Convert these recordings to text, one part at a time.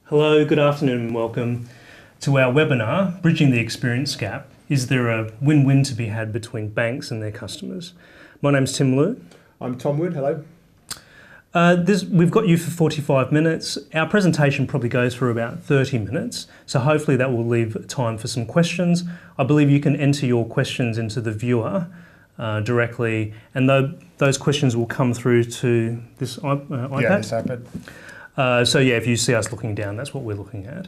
Hello, good afternoon and welcome to our webinar, Bridging the Experience Gap. Is there a win-win to be had between banks and their customers? My name's Tim Liu. I'm Tom Wood, hello. We've got you for 45 minutes. Our presentation probably goes for about 30 minutes, so hopefully that will leave time for some questions. I believe you can enter your questions into the viewer directly, and those questions will come through to this iPad. Yeah, this iPad. So yeah, if you see us looking down, that's what we're looking at.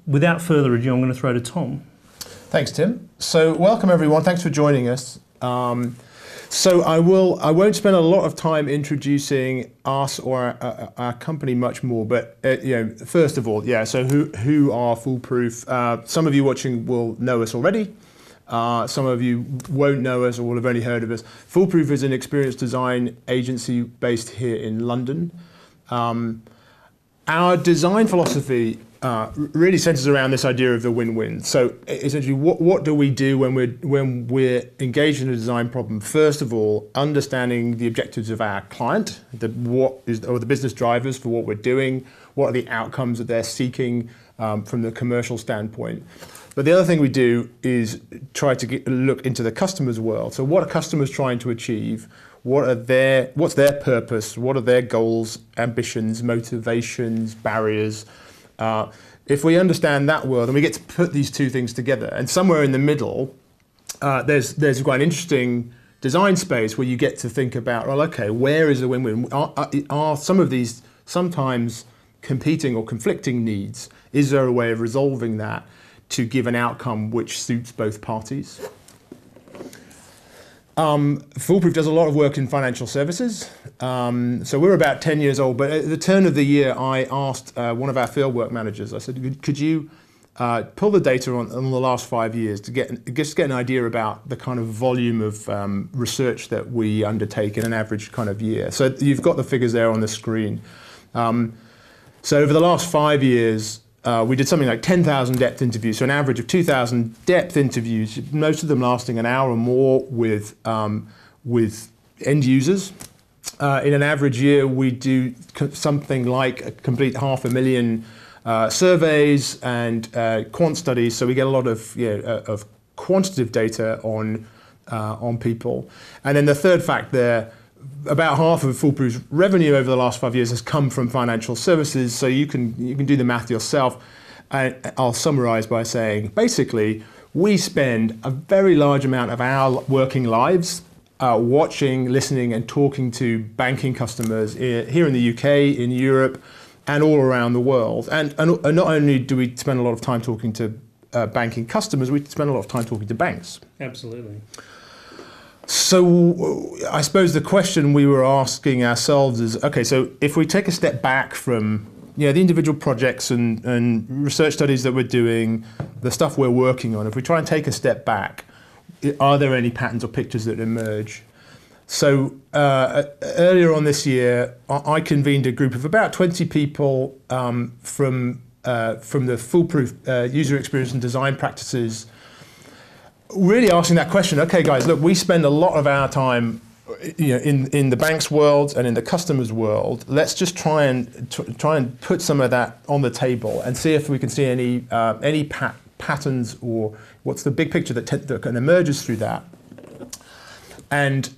Without further ado, I'm going to throw to Tom. Thanks, Tim. So welcome everyone, thanks for joining us. So I won't spend a lot of time introducing us or our company much more, but first of all, so who are Foolproof? Some of you watching will know us already. Some of you won't know us or will have only heard of us. Foolproof is an experience design agency based here in London. Our design philosophy really centers around this idea of the win-win. So essentially, what do we do when we're engaged in a design problem? First of all, understanding the objectives of our client, the business drivers for what we're doing, what are the outcomes that they're seeking from the commercial standpoint. But the other thing we do is try to look into the customer's world. So what are customers trying to achieve? What's their purpose? What are their goals, ambitions, motivations, barriers? If we understand that world, and we get to put these two things together, and somewhere in the middle, there's quite an interesting design space where you get to think about, well, okay, where is the win-win? Are some of these sometimes competing or conflicting needs? Is there a way of resolving that to give an outcome which suits both parties? Foolproof does a lot of work in financial services. So we're about 10 years old, but at the turn of the year, I asked one of our fieldwork managers, I said, could you pull the data on the last 5 years to get an idea about the kind of volume of research that we undertake in an average kind of year? So you've got the figures there on the screen. So over the last 5 years, we did something like 10,000 depth interviews, so an average of 2,000 depth interviews, most of them lasting an hour or more with end users. In an average year, we do something like complete 500,000 surveys and quant studies, so we get a lot of quantitative data on people. And then the third fact there, about half of Foolproof's revenue over the last 5 years has come from financial services, so you can do the math yourself. I'll summarize by saying, basically, we spend a very large amount of our working lives watching, listening, and talking to banking customers here in the UK, in Europe, and all around the world. And not only do we spend a lot of time talking to banking customers, we spend a lot of time talking to banks. Absolutely. So I suppose the question we were asking ourselves is, okay, so if we take a step back from the individual projects and research studies that we're doing, the stuff we're working on, if we try and take a step back, are there any patterns or pictures that emerge? So earlier on this year, I convened a group of about 20 people from the Foolproof user experience and design practices, really asking that question. Okay, guys, look, we spend a lot of our time, in the bank's world and in the customer's world. Let's just try and put some of that on the table and see if we can see any patterns or what's the big picture that can emerges through that. And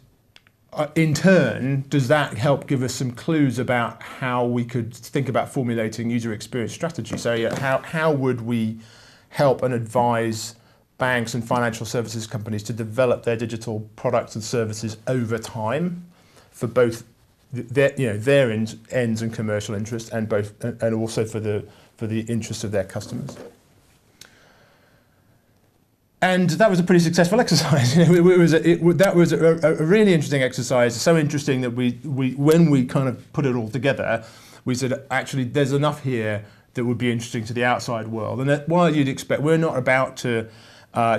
in turn, does that help give us some clues about how we could think about formulating user experience strategy? So how would we help and advise banks and financial services companies to develop their digital products and services over time for both their ends and commercial interests, and also for the interests of their customers? And that was a pretty successful exercise. That was a really interesting exercise. So interesting that when we kind of put it all together, we said, actually, there's enough here that would be interesting to the outside world. And that, while you'd expect, we're not about to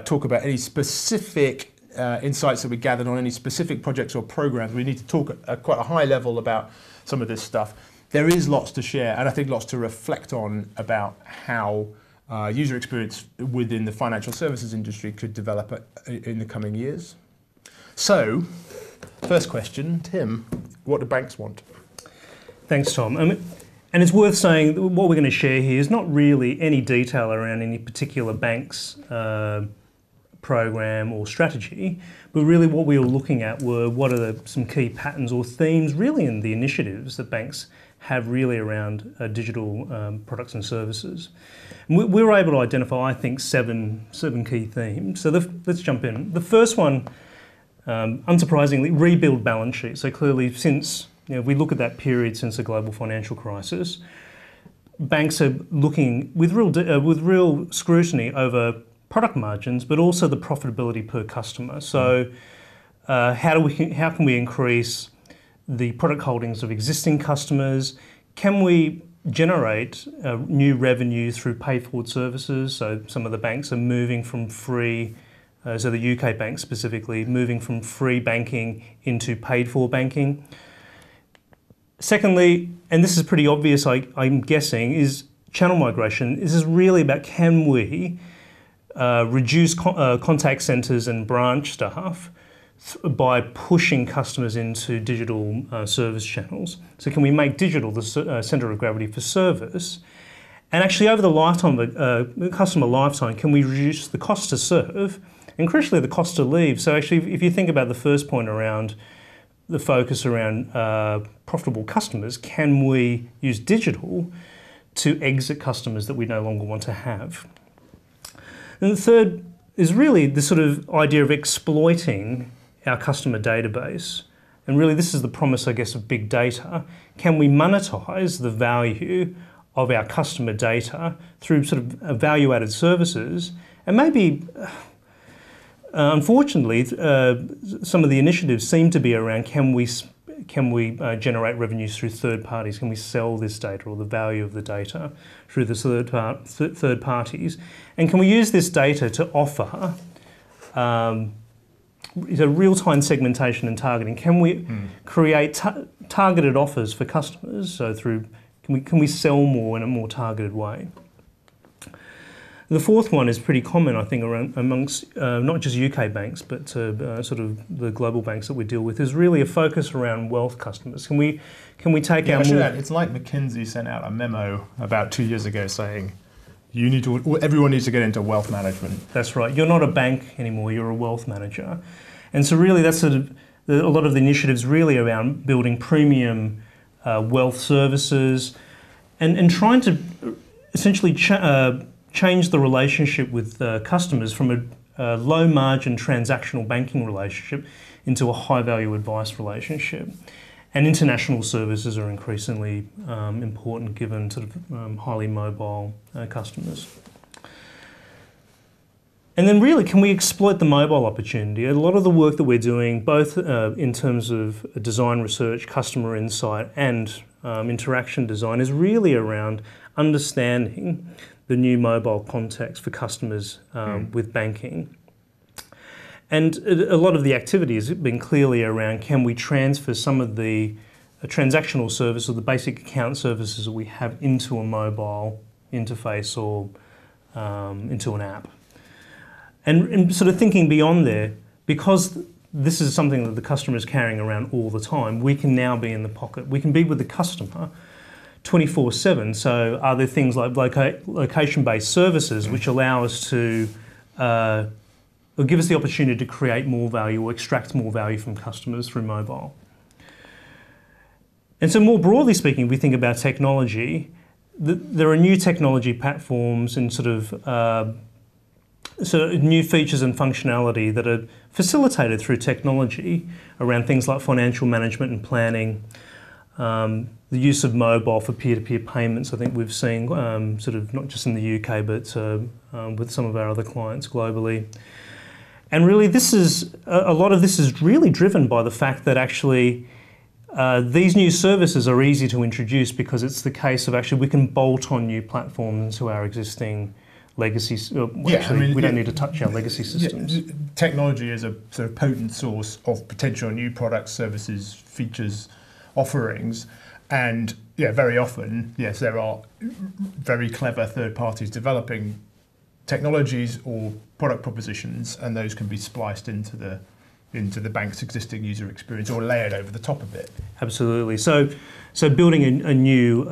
talk about any specific insights that we gathered on any specific projects or programs. We need to talk at quite a high level about some of this stuff. There is lots to share, and I think lots to reflect on about how user experience within the financial services industry could develop in the coming years. So, first question, Tim, what do banks want? Thanks, Tom. And it's worth saying that what we're going to share here is not really any detail around any particular bank's program or strategy, but really what we were looking at were what are some key patterns or themes really in the initiatives that banks have really around digital products and services. And we were able to identify, I think, seven key themes. So let's jump in. The first one, unsurprisingly, rebuild balance sheet. So clearly since, if we look at that period since the global financial crisis, banks are looking with real scrutiny over product margins, but also the profitability per customer. So how can we increase the product holdings of existing customers? Can we generate new revenue through pay-forward services? So some of the banks are moving from free, so the UK banks specifically, moving from free banking into paid-for banking. Secondly, and this is pretty obvious, I'm guessing, is channel migration. This is really about can we reduce contact centres and branch staff by pushing customers into digital service channels. So can we make digital the centre of gravity for service? And actually over the lifetime of customer lifetime, can we reduce the cost to serve and crucially the cost to leave? So actually if you think about the first point around the focus around profitable customers, can we use digital to exit customers that we no longer want to have? And the third is really the sort of idea of exploiting our customer database. And really this is the promise, I guess, of big data. Can we monetize the value of our customer data through sort of value-added services? And maybe, unfortunately, some of the initiatives seem to be around can we generate revenues through third parties? Can we sell this data or the value of the data through the third parties? And can we use this data to offer real-time segmentation and targeting? Can we create targeted offers for customers? So can we sell more in a more targeted way? The fourth one is pretty common, I think, amongst not just UK banks, but sort of the global banks that we deal with, is really a focus around wealth customers. Can we take our more... It's like McKinsey sent out a memo about 2 years ago saying, everyone needs to get into wealth management. That's right. You're not a bank anymore, you're a wealth manager. And so really that's sort of a lot of the initiatives really around building premium wealth services and trying to essentially change the relationship with customers from a low margin transactional banking relationship into a high value advice relationship. And international services are increasingly important given sort of highly mobile customers. And then really, can we exploit the mobile opportunity? A lot of the work that we're doing, both in terms of design research, customer insight, and interaction design, is really around understanding the new mobile context for customers with banking. And a lot of the activity has been clearly around can we transfer some of the transactional service or the basic account services that we have into a mobile interface or into an app. And sort of thinking beyond there, because this is something that the customer is carrying around all the time, we can now be in the pocket. We can be with the customer 24/7. So are there things like location-based services which allow us to, or give us the opportunity to create more value or extract more value from customers through mobile? And so more broadly speaking, we think about technology. There are new technology platforms and sort of new features and functionality that are facilitated through technology around things like financial management and planning, the use of mobile for peer-to-peer payments. I think we've seen sort of not just in the UK, but with some of our other clients globally. And really a lot of this is really driven by the fact that actually these new services are easy to introduce because it's the case of actually we can bolt on new platforms to our existing legacy. We don't need to touch our legacy systems. Yeah, technology is a sort of potent source of potential new products, services, features, offerings, and very often, yes, there are very clever third parties developing technologies or product propositions, and those can be spliced into the bank's existing user experience or layered over the top of it. Absolutely. So So building a new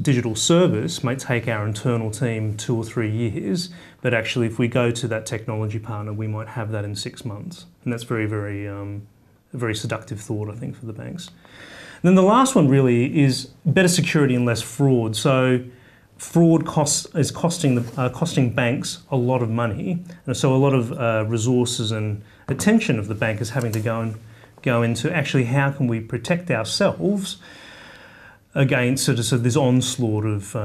digital service may take our internal team 2 or 3 years, but actually if we go to that technology partner, we might have that in 6 months. And that's very, very, a very seductive thought, I think, for the banks. And then the last one really is better security and less fraud. So fraud is costing banks a lot of money, and so a lot of resources and attention of the bank is having to go into actually how can we protect ourselves against sort of this onslaught of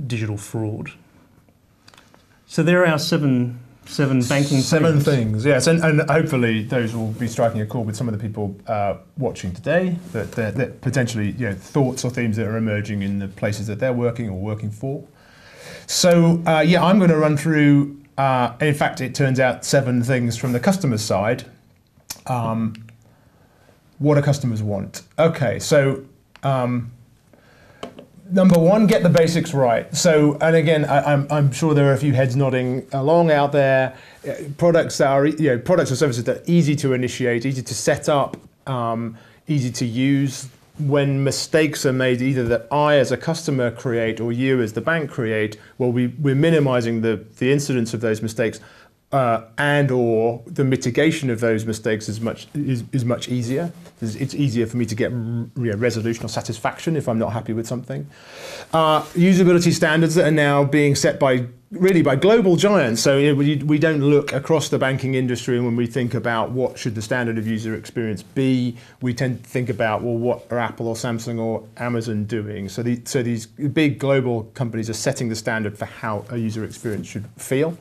digital fraud. So there are our seven banking things. Yes, and hopefully those will be striking a chord with some of the people watching today. That potentially, thoughts or themes that are emerging in the places that they're working or working for. So I'm going to run through. In fact, it turns out 7 things from the customer side. What do customers want? Okay, so. Number 1, get the basics right. So, and again, I'm sure there are a few heads nodding along out there. Products that are, products or services that are easy to initiate, easy to set up, easy to use. When mistakes are made, either that I as a customer create or you as the bank create, well, we're minimizing the incidence of those mistakes, and or the mitigation of those mistakes is much easier. It's easier for me to get resolution or satisfaction if I'm not happy with something. Usability standards that are now being set by global giants. So we don't look across the banking industry, and when we think about what should the standard of user experience be, we tend to think about, well, what are Apple or Samsung or Amazon doing? So these big global companies are setting the standard for how a user experience should feel.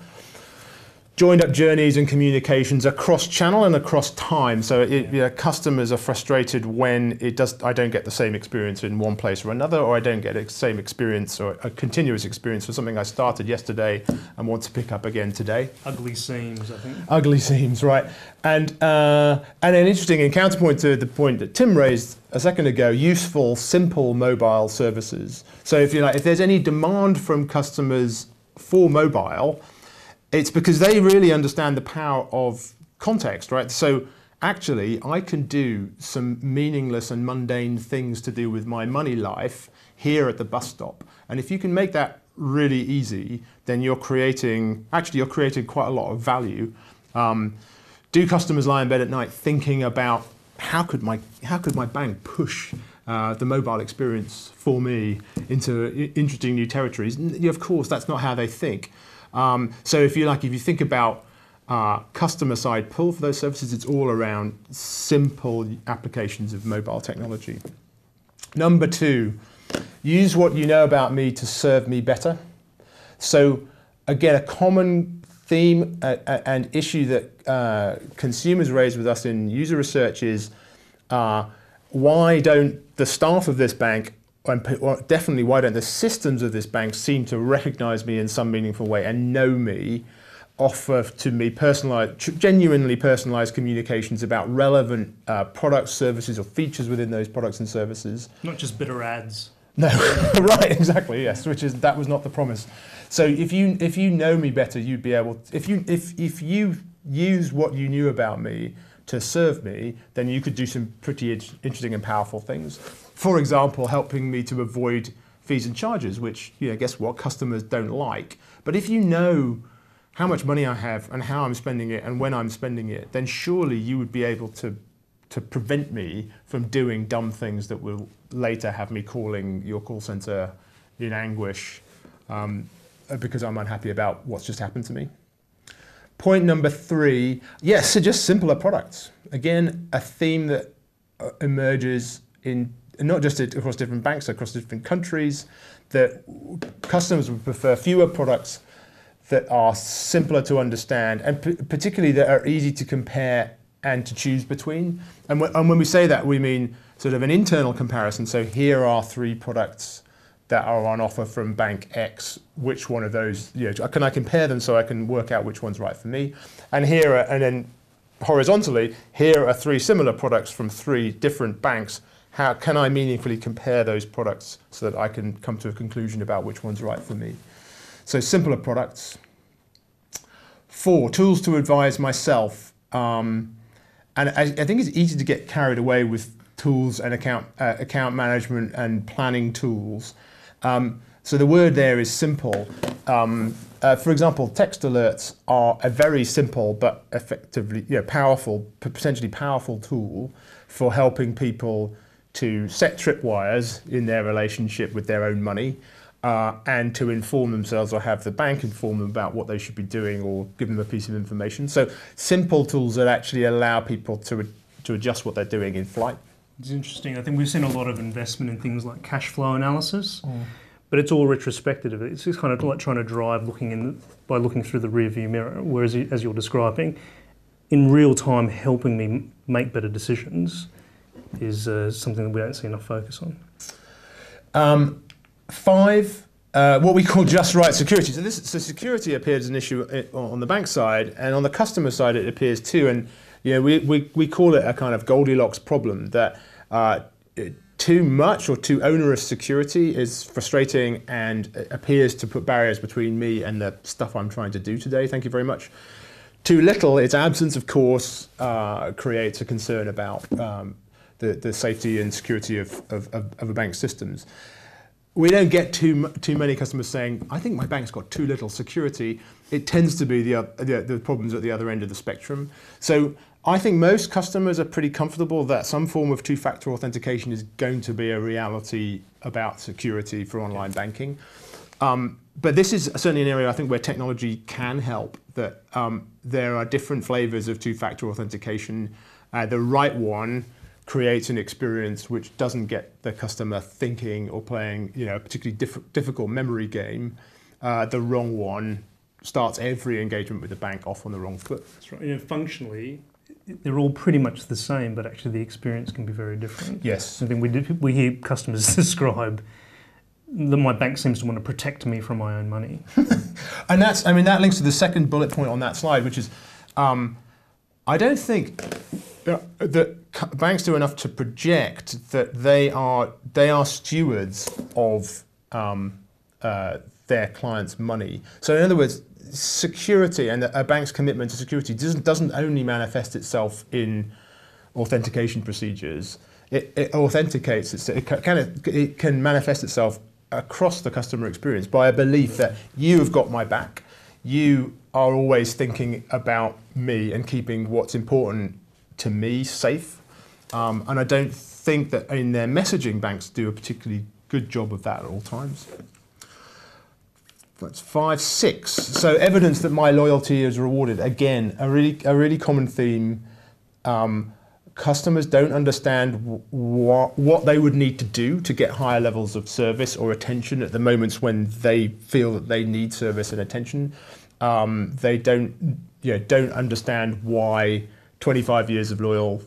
Joined up journeys and communications across channel and across time. So customers are frustrated when I don't get the same experience in one place or another, or I don't get the same experience or a continuous experience for something I started yesterday and want to pick up again today. Ugly seams, I think. Ugly seams, right. And an interesting and counterpoint to the point that Tim raised a second ago, useful, simple mobile services. So if there's any demand from customers for mobile, it's because they really understand the power of context, right? So actually, I can do some meaningless and mundane things to do with my money life here at the bus stop. And if you can make that really easy, then you're creating quite a lot of value. Do customers lie in bed at night thinking about how could my bank push the mobile experience for me into interesting new territories? Of course, that's not how they think. So if you think about customer side pull for those services, it's all around simple applications of mobile technology. Number 2, use what you know about me to serve me better. So again, a common theme and issue that consumers raise with us in user research is why don't the staff of this bank, and definitely why don't the systems of this bank seem to recognize me in some meaningful way and know me, offer to me genuinely personalized communications about relevant products, services, or features within those products and services. Not just bitter ads. No, right, exactly, yes, that was not the promise. So if you know me better, you'd be able to, if you use what you knew about me to serve me, then you could do some pretty interesting and powerful things. For example, helping me to avoid fees and charges, which, guess what, customers don't like. But if you know how much money I have and how I'm spending it and when I'm spending it, then surely you would be able to prevent me from doing dumb things that will later have me calling your call center in anguish because I'm unhappy about what's just happened to me. Point number 3, yes, so just simpler products. Again, a theme that emerges in not just across different banks, across different countries, that customers would prefer fewer products that are simpler to understand and particularly that are easy to compare and to choose between. And when we say that, we mean sort of an internal comparison. So here are 3 products that are on offer from Bank X. Which one of those, can I compare them so I can work out which one's right for me? And and then horizontally, here are 3 similar products from 3 different banks. How can I meaningfully compare those products so that I can come to a conclusion about which one's right for me? So simpler products. 4, tools to advise myself. And I think it's easy to get carried away with tools and account management and planning tools. So the word there is simple. For example, text alerts are a very simple but effectively, powerful, potentially powerful tool for helping people to set tripwires in their relationship with their own money, and to inform themselves or have the bank inform them about what they should be doing or give them a piece of information. So simple tools that actually allow people to adjust what they're doing in flight. It's interesting. I think we've seen a lot of investment in things like cash flow analysis, but it's all retrospective. It's just kind of like trying to drive by looking through the rearview mirror, whereas as you're describing, in real time helping me make better decisions is something that we don't see enough focus on. 5, what we call just right security. So security appears an issue on the bank side, and on the customer side it appears too. And we call it a kind of Goldilocks problem, that too much or too onerous security is frustrating and appears to put barriers between me and the stuff I'm trying to do today. Thank you very much. Too little, its absence, of course, creates a concern about the safety and security of a bank's systems. We don't get too many customers saying, I think my bank's got too little security. It tends to be the problems at the other end of the spectrum. So I think most customers are pretty comfortable that some form of two-factor authentication is going to be a reality about security for online banking. But this is certainly an area I think where technology can help, that there are different flavors of two-factor authentication. The right one creates an experience which doesn't get the customer thinking or playing a particularly difficult memory game. The wrong one starts every engagement with the bank off on the wrong foot. That's right. Functionally, they're all pretty much the same, but actually the experience can be very different. Yes. I think we hear customers describe that my bank seems to want to protect me from my own money. And that links to the second bullet point on that slide, which is, I don't think that banks do enough to project that they are stewards of their clients' money. So in other words, security and a bank's commitment to security doesn't only manifest itself in authentication procedures. It authenticates. It can manifest itself across the customer experience by a belief that you have got my back. You are always thinking about me and keeping what's important to me safe. And I don't think that in their messaging, banks do a particularly good job of that at all times. That's 5, 6. So evidence that my loyalty is rewarded. Again, a really common theme. Customers don't understand what they would need to do to get higher levels of service or attention at the moments when they feel that they need service and attention. They don't understand why 25 years of loyal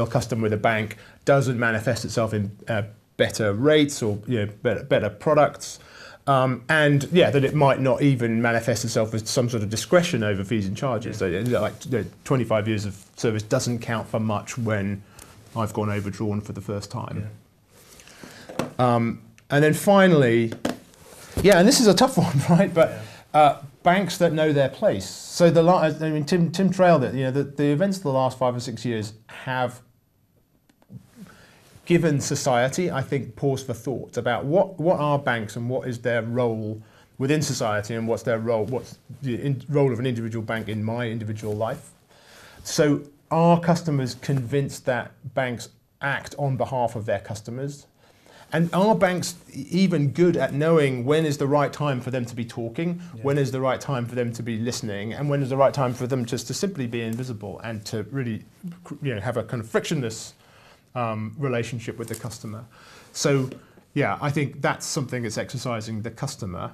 customer with a bank doesn't manifest itself in better rates or better products. And that it might not even manifest itself as some sort of discretion over fees and charges. So, 25 years of service doesn't count for much when I've gone overdrawn for the first time. Yeah. And then finally, and this is a tough one, right? But banks that know their place. So Tim trailed it. The events of the last 5 or 6 years have given society, I think, pause for thought about what are banks and what is their role within society and what's the role of an individual bank in my individual life. So are customers convinced that banks act on behalf of their customers? And are banks even good at knowing when is the right time for them to be talking, when is the right time for them to be listening, and when is the right time for them just to simply be invisible and to really have a kind of frictionless relationship with the customer? So I think that's something that's exercising the customer.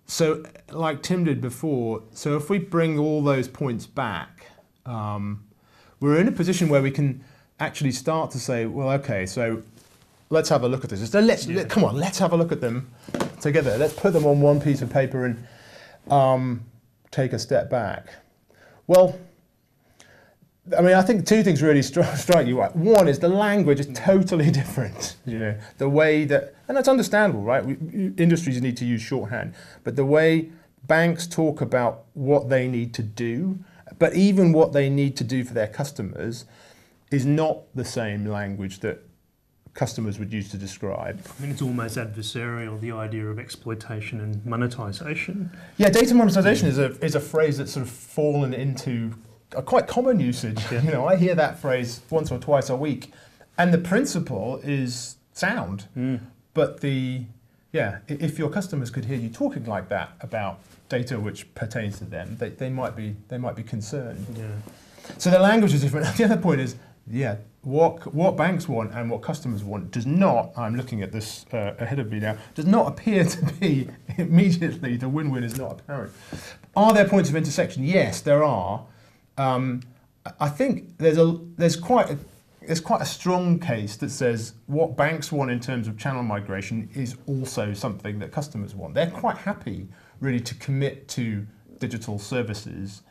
So like Tim did before, so if we bring all those points back, we're in a position where we can actually start to say, well, okay, so let's have a look at this. Come on, let's have a look at them together. Let's put them on one piece of paper and take a step back. Well, I think 2 things really strike you. One is the language is totally different. The way that, and that's understandable, right? Industries need to use shorthand, but the way banks talk about what they need to do, but even what they need to do for their customers, is not the same language that customers would use to describe. I mean, it's almost adversarial, the idea of exploitation and monetization. Yeah, data monetization is a phrase that's sort of fallen into a quite common usage. Yeah. You know, I hear that phrase once or twice a week, and the principle is sound. But if your customers could hear you talking like that about data which pertains to them, they might be concerned. Yeah. So the language is different. The other point is, what banks want and what customers want does not, I'm looking at this ahead of me now, does not appear to be immediately, the win-win is not apparent. Are there points of intersection? Yes, there are. I think there's quite a strong case that says what banks want in terms of channel migration is also something that customers want. They're quite happy really to commit to digital services.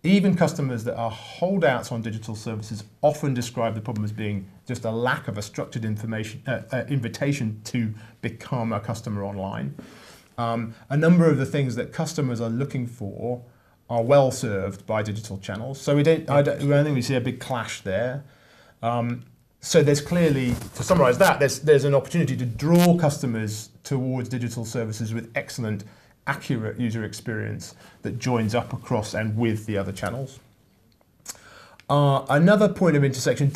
Even customers that are holdouts on digital services often describe the problem as being just a lack of a structured invitation to become a customer online. A number of the things that customers are looking for are well served by digital channels. So I don't think we see a big clash there. So there's clearly, to summarise that, there's an opportunity to draw customers towards digital services with excellent, accurate user experience that joins up across and with the other channels. Another point of intersection,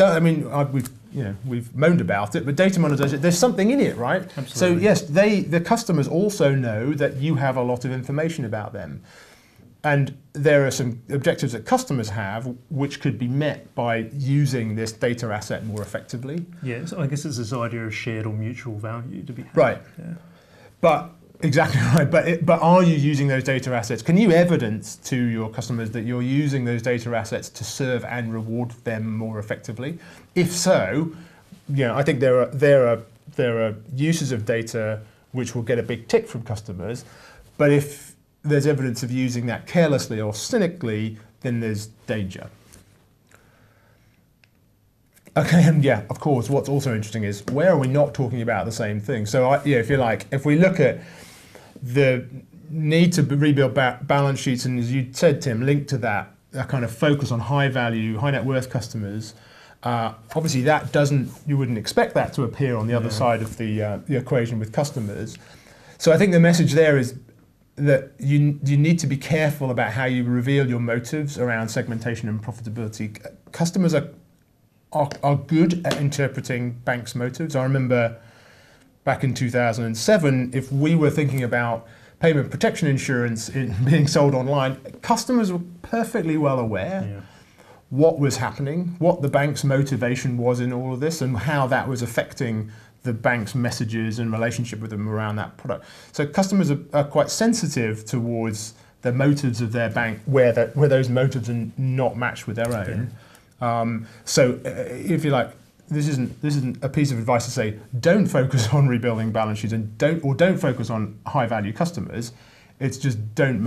we've moaned about it, but data monetization, there's something in it, right? Absolutely. So yes, the customers also know that you have a lot of information about them. And there are some objectives that customers have which could be met by using this data asset more effectively. Yeah, so I guess it's this idea of shared or mutual value to be had. Right. Yeah. But exactly right. But are you using those data assets? Can you evidence to your customers that you're using those data assets to serve and reward them more effectively? If so, I think there are uses of data which will get a big tick from customers. But if there's evidence of using that carelessly or cynically, then there's danger. Okay, and of course, what's also interesting is where are we not talking about the same thing? So, if you like, if we look at the need to rebuild balance sheets, and as you said, Tim, linked to that, a kind of focus on high value, high net worth customers, obviously you wouldn't expect that to appear on the other side of the equation with customers. So I think the message there is that you need to be careful about how you reveal your motives around segmentation and profitability. Customers are good at interpreting banks' motives. I remember back in 2007, if we were thinking about payment protection insurance being sold online, customers were perfectly well aware what was happening, what the bank's motivation was in all of this, and how that was affecting the bank's messages and relationship with them around that product. So customers are quite sensitive towards the motives of their bank where those motives are not matched with their own. So if you like, this isn't a piece of advice to say don't focus on rebuilding balance sheets and don't focus on high value customers. It's just don't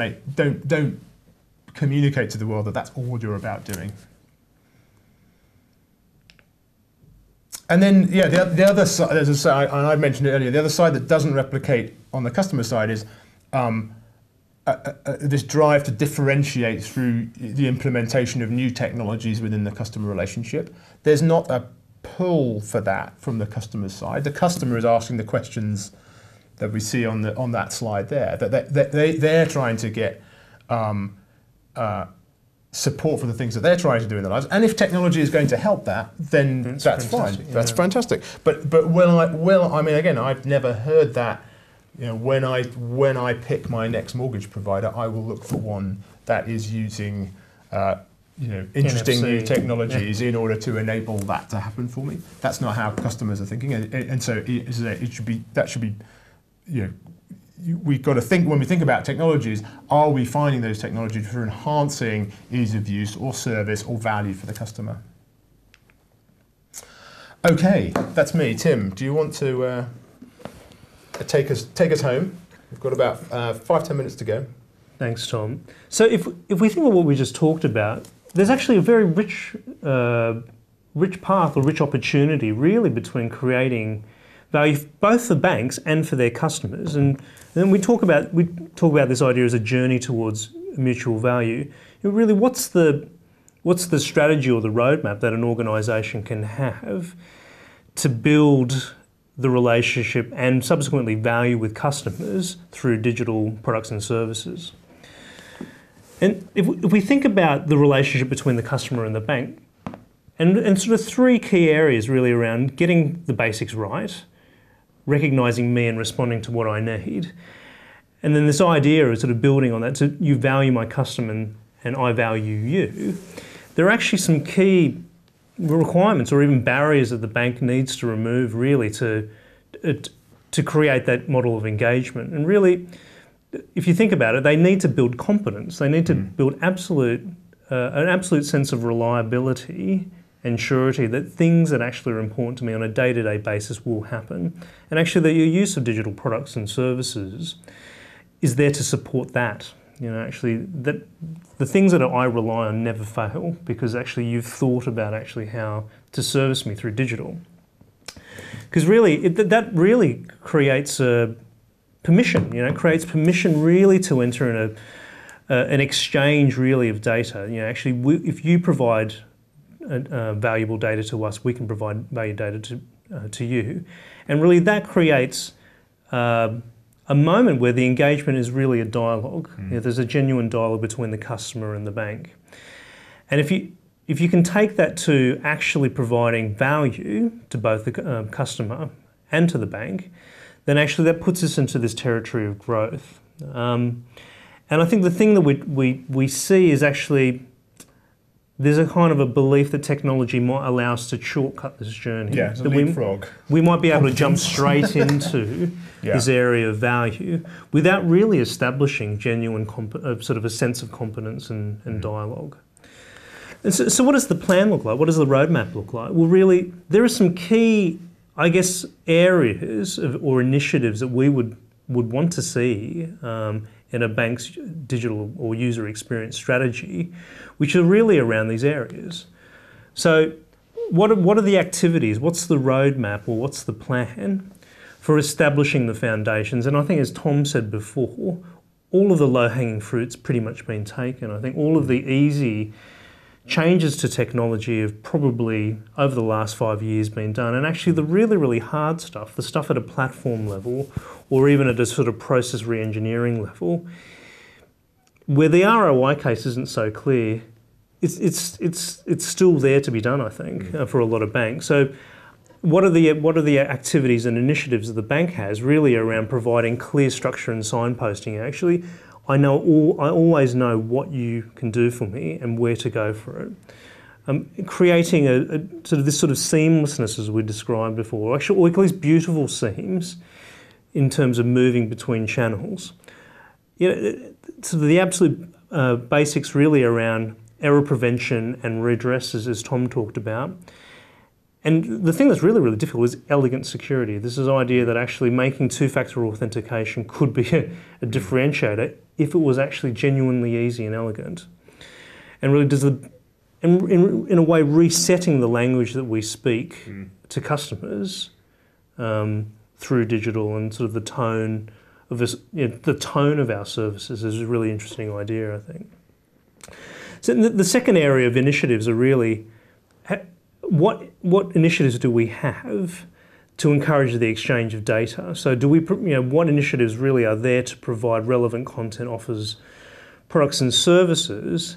communicate to the world that that's all you're about doing. And then, the other side, there's a side, and I mentioned it earlier, the other side that doesn't replicate on the customer side is this drive to differentiate through the implementation of new technologies within the customer relationship. There's not a pull for that from the customer's side. The customer is asking the questions that we see on that slide there, that they're trying to get support for the things that they're trying to do in their lives, and if technology is going to help that, then that's fine. That's fantastic. But again, I've never heard that. When I pick my next mortgage provider, I will look for one that is using interesting new technologies in order to enable that to happen for me. That's not how customers are thinking, and so it should be. We've got to think, when we think about technologies, are we finding those technologies for enhancing ease of use or service or value for the customer? Okay, that's me. Tim, do you want to take us home? We've got about 5-10 minutes to go. Thanks, Tom. So if we think of what we just talked about, there's actually a very rich path or rich opportunity really between creating value both for banks and for their customers. And then we talk about this idea as a journey towards mutual value. Really, what's the what's the strategy or the roadmap that an organisation can have to build the relationship and subsequently value with customers through digital products and services. And if we think about the relationship between the customer and the bank, and sort of three key areas really around getting the basics right, recognising me and responding to what I need, and then this idea of sort of building on that, so you value my customer and I value you. There are actually some key requirements or even barriers that the bank needs to remove really to create that model of engagement. And really, if you think about it, they need to build competence. They need to build an absolute sense of reliability and surety that things that actually are important to me on a day-to-day basis will happen. And actually that your use of digital products and services is there to support that. You know, actually, that the things that I rely on never fail because actually you've thought about actually how to service me through digital. Because really, that really creates a permission. You know, it creates permission really to enter in an exchange really of data. You know, actually, if you provide valuable data to us, we can provide valuable data to you, and really that creates a moment where the engagement is really a dialogue. You know, there's a genuine dialogue between the customer and the bank. And if you can take that to actually providing value to both the customer and to the bank, then actually that puts us into this territory of growth. And I think the thing that we see is actually there's a kind of a belief that technology might allow us to shortcut this journey. Yeah, it's a leapfrog. We might be able to jump straight into this area of value without really establishing genuine sort of a sense of competence and dialogue. And so what does the plan look like? What does the roadmap look like? Well, really, there are some key, I guess, areas or initiatives that we would want to see in a bank's digital or user experience strategy, which are really around these areas. So what are the activities? What's the roadmap or what's the plan for establishing the foundations? And I think, as Tom said before, all of the low-hanging fruit's pretty much been taken. I think all of the easy changes to technology have probably, over the last 5 years, been done. And actually the really, really hard stuff, the stuff at a platform level or even at a sort of process re-engineering level, where the ROI case isn't so clear, it's still there to be done, I think, for a lot of banks. So what are the activities and initiatives that the bank has really around providing clear structure and signposting? Actually, I always know what you can do for me and where to go for it. Creating a sort of this sort of seamlessness as we described before, actually, or at least beautiful seams in terms of moving between channels. You know, so the absolute basics really around error prevention and redress, as Tom talked about. And the thing that's really, really difficult is elegant security. This is the idea that actually making two-factor authentication could be a differentiator if it was actually genuinely easy and elegant. And really in a way resetting the language that we speak to customers through digital and sort of the tone of this, the tone of our services is a really interesting idea, I think. So the second area of initiatives are really what initiatives do we have to encourage the exchange of data? So do we, what initiatives really are there to provide relevant content, offers, products and services,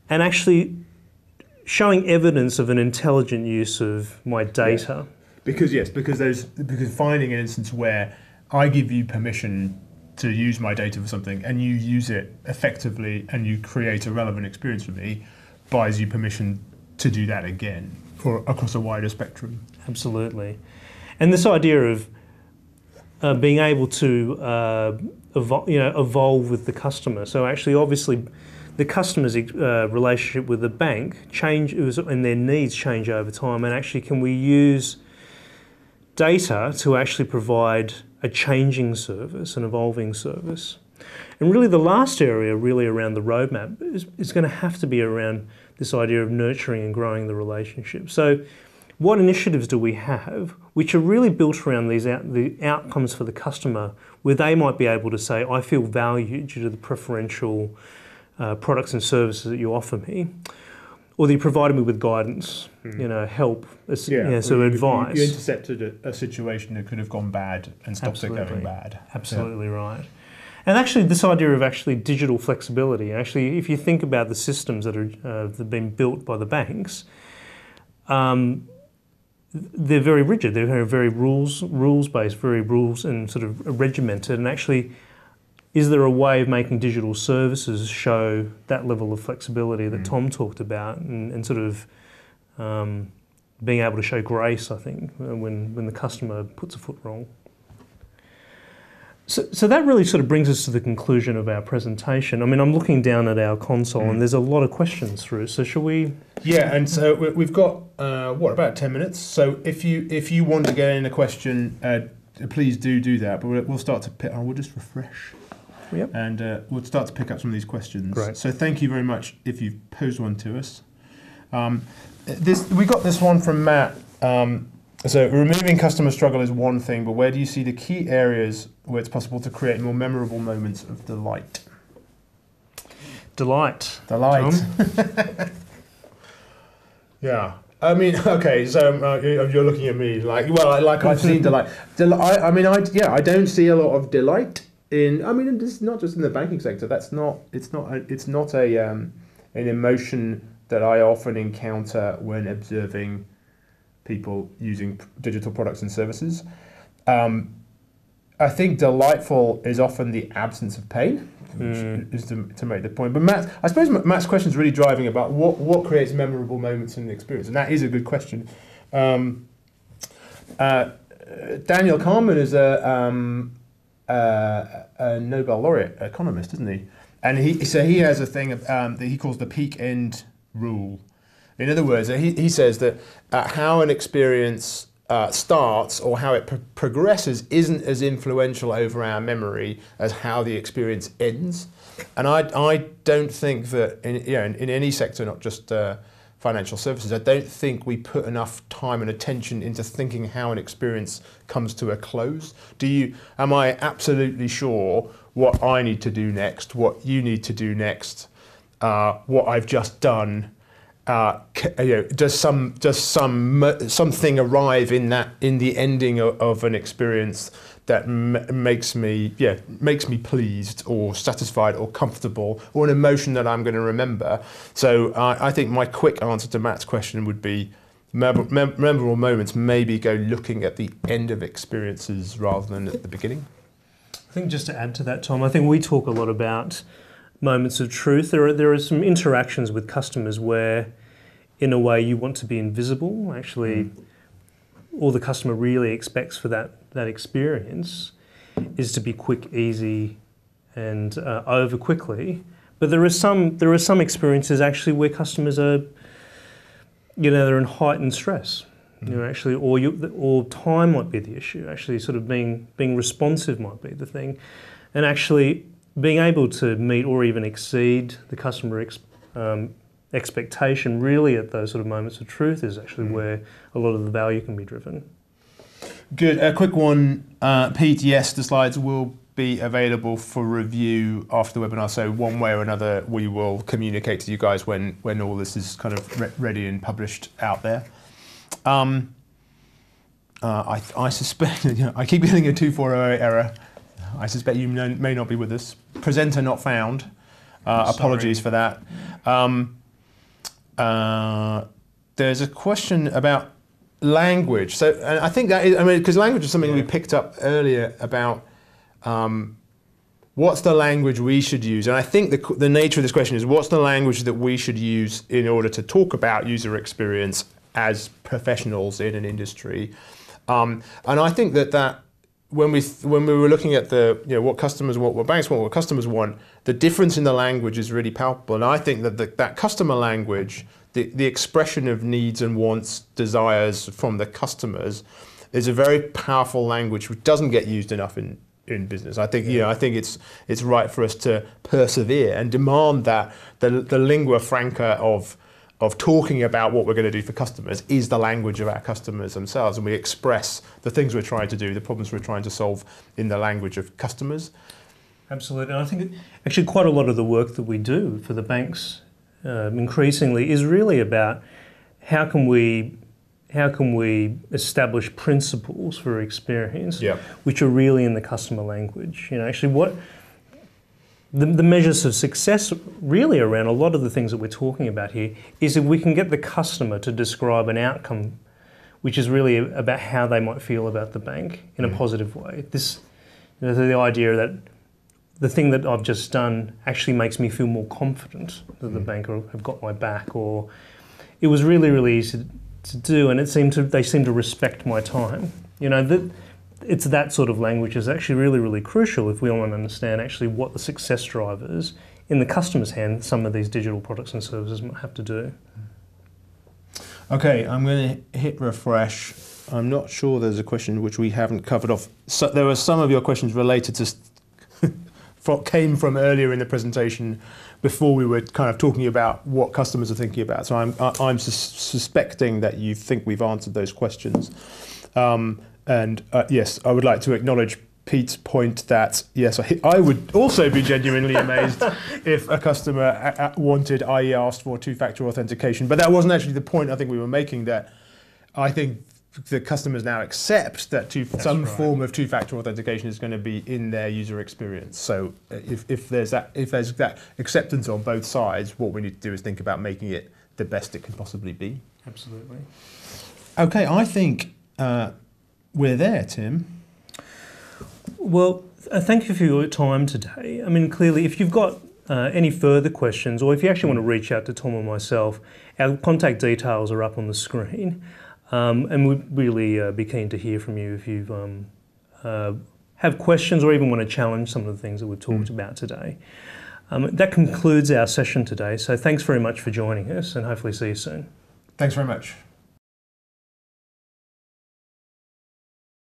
and actually showing evidence of an intelligent use of my data? Because finding an instance where I give you permission to use my data for something and you use it effectively and you create a relevant experience for me buys you permission to do that again across a wider spectrum. Absolutely. And this idea of being able to evolve with the customer. So actually, obviously, the customer's relationship with the bank and their needs change over time. And actually, can we use data to actually provide a changing service, an evolving service? And really the last area really around the roadmap is going to have to be around this idea of nurturing and growing the relationship. So what initiatives do we have which are really built around the outcomes for the customer, where they might be able to say, I feel valued due to the preferential products and services that you offer me? or that you provided me with guidance, help, advice. You intercepted a situation that could have gone bad and stopped it going bad. Absolutely right. And actually, this idea of digital flexibility, if you think about the systems that have been built by the banks, they're very rigid. They're very rules-based, very rules and sort of regimented. And actually, is there a way of making digital services show that level of flexibility that Tom talked about, and sort of being able to show grace, I think, when the customer puts a foot wrong. So that really sort of brings us to the conclusion of our presentation. I mean, I'm looking down at our console and there's a lot of questions through. So shall we? Yeah, and so we've got, about 10 minutes? So if you want to get in a question, please do that. But we'll start to pick, we'll just refresh. Yep. And we'll start to pick up some of these questions. Great. So thank you very much if you've posed one to us. We got this one from Matt. So removing customer struggle is one thing, but where do you see the key areas where it's possible to create more memorable moments of delight? Delight. Yeah. I mean, okay, so you're looking at me like I've seen delight. I don't see a lot of delight it's not just in the banking sector. It's not an emotion that I often encounter when observing people using digital products and services. I think delightful is often the absence of pain, which is to make the point. But I suppose Matt's question is really driving about what creates memorable moments in the experience, and that is a good question. Daniel Kahneman is a Nobel laureate economist, isn't he? And he has a thing that he calls the peak end rule. In other words, he says that how an experience starts or how it progresses isn't as influential over our memory as how the experience ends. And I don't think that in any sector, not just financial services, I don't think we put enough time and attention into thinking how an experience comes to a close. Am I absolutely sure what I need to do next, what you need to do next, what I've just done? Does something arrive in the ending of an experience that makes me pleased or satisfied or comfortable, or an emotion that I'm going to remember? So I think my quick answer to Matt's question would be memorable moments maybe go looking at the end of experiences rather than at the beginning. I think just to add to that, Tom, I think we talk a lot about moments of truth. There are some interactions with customers where, in a way, you want to be invisible. Actually, all the customer really expects for that experience is to be quick, easy, and over quickly. But there are some experiences actually where customers are, they're in heightened stress. Actually, or time might be the issue. Actually, sort of being responsive might be the thing, and actually being able to meet or even exceed the customer expectation really at those sort of moments of truth is actually where a lot of the value can be driven. Good. A quick one, Pete. Yes, the slides will be available for review after the webinar. So one way or another, we will communicate to you guys when all this is kind of ready and published out there. I suspect, I keep getting a 240 error. I suspect you may not be with us. Presenter not found. Apologies for that. There's a question about language. So, and I think that is, because language is something we picked up earlier about what's the language we should use. And I think the nature of this question is what's the language that we should use in order to talk about user experience as professionals in an industry. And I think that when we were looking at what customers want, what banks want, what customers want, the difference in the language is really palpable. And I think that customer language, the expression of needs and wants, desires from the customers, is a very powerful language which doesn't get used enough in business. I think I think it's right for us to persevere and demand that the lingua franca of talking about what we're going to do for customers is the language of our customers themselves, and we express the things we're trying to do, the problems we're trying to solve in the language of customers. Absolutely, and I think actually quite a lot of the work that we do for the banks increasingly is really about how can we establish principles for experience, which are really in the customer language. Actually, what the measures of success really around a lot of the things that we're talking about here is if we can get the customer to describe an outcome which is really about how they might feel about the bank in a positive way. The idea that the thing that I've just done actually makes me feel more confident that the bank have got my back, or it was really, really easy to do, and they seem to respect my time. It's that sort of language is actually really, really crucial if we want to understand actually what the success drivers in the customer's hand some of these digital products and services might have to do. Okay, I'm going to hit refresh. I'm not sure there's a question which we haven't covered off. So there were some of your questions related to came from earlier in the presentation before we were kind of talking about what customers are thinking about. So I'm suspecting that you think we've answered those questions. Yes, I would like to acknowledge Pete's point that, yes, I would also be genuinely amazed if a customer wanted, i.e. asked for two-factor authentication. But that wasn't actually the point I think we were making, that I think the customers now accept that some form of two-factor authentication is going to be in their user experience. So if there's that acceptance on both sides, what we need to do is think about making it the best it can possibly be. Absolutely. Okay, I think we're there, Tim. Well, thank you for your time today. I mean, clearly, if you've got any further questions, or if you actually want to reach out to Tom or myself, our contact details are up on the screen. And we'd really be keen to hear from you if you have questions or even want to challenge some of the things that we've talked about today. That concludes our session today. So thanks very much for joining us, and hopefully see you soon. Thanks very much.